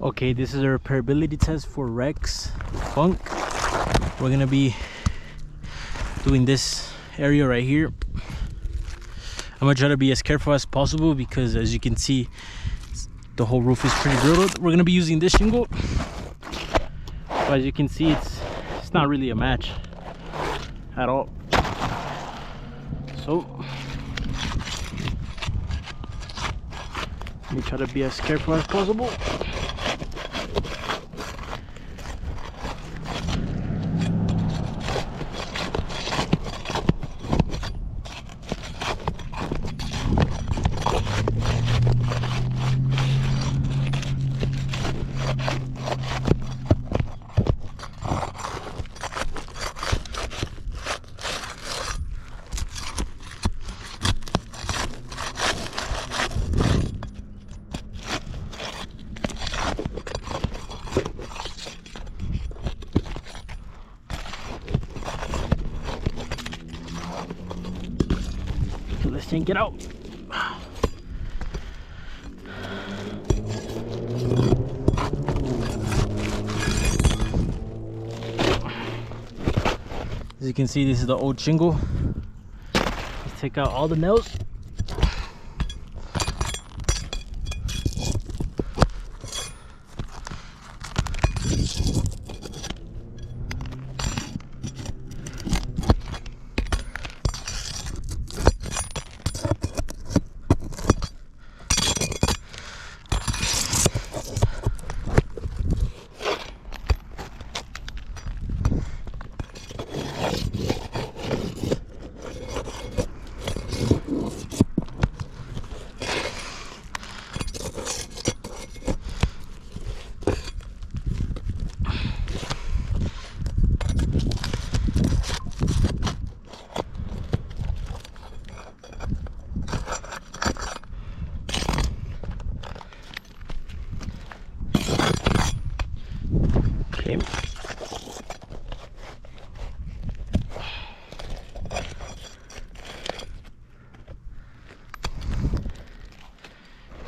Okay, this is a repairability test for Rex Funk. We're gonna be doing this area right here. I'm gonna try to be as careful as possible because, as you can see, the whole roof is pretty brittle. We're gonna be using this shingle, but as you can see, it's not really a match at all. So let me try to be as careful as possible. Let's yank it out. As you can see, this is the old shingle. Let's take out all the nails.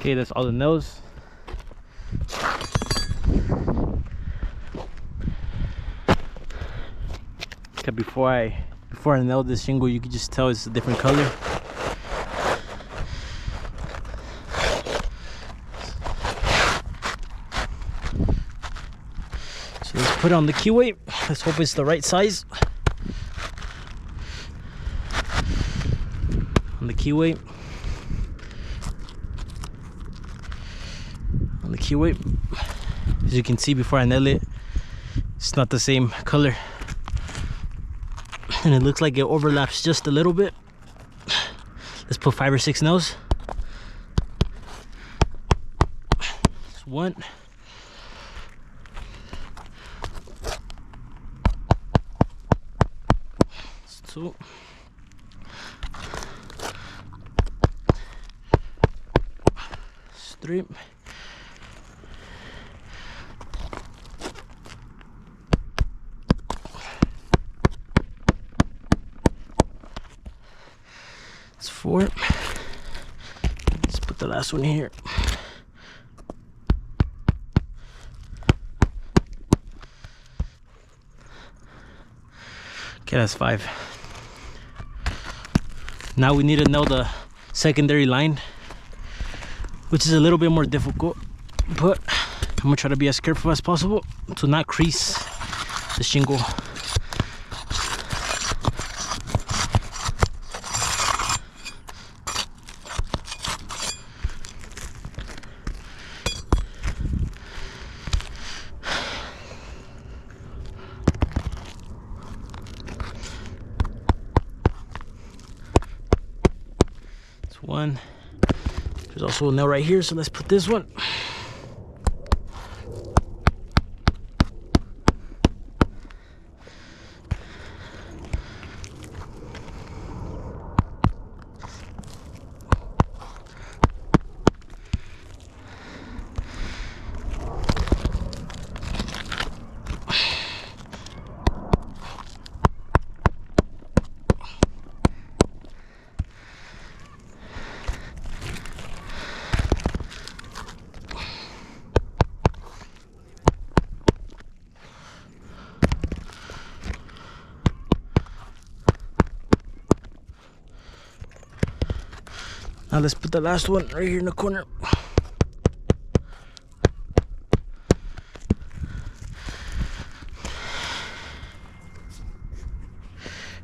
Okay, that's all the nails. Okay, before I nailed this shingle, you can just tell it's a different color. So let's put it on the keyway. Let's hope it's the right size. On the keyway. On the keyway. As you can see, before I nail it, it's not the same color. And it looks like it overlaps just a little bit. Let's put 5 or 6 nails. That's 1. That's 2. That's 3. That's 4. Let's put the last one here. Okay, that's 5. Now we need to nail the secondary line, which is a little bit more difficult, but I'm gonna try to be as careful as possible to not crease the shingle. That's 1. There's also a nail right here, so let's put this one. Now let's put the last one right here in the corner.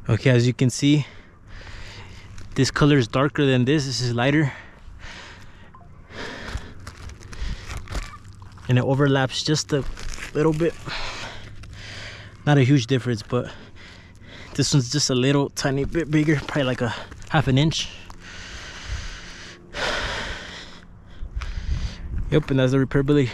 Okay, as you can see, this color is darker than this. This is lighter. And it overlaps just a little bit. Not a huge difference, but this one's just a little tiny bit bigger, probably like a half an inch. Yep, and that's the repairability.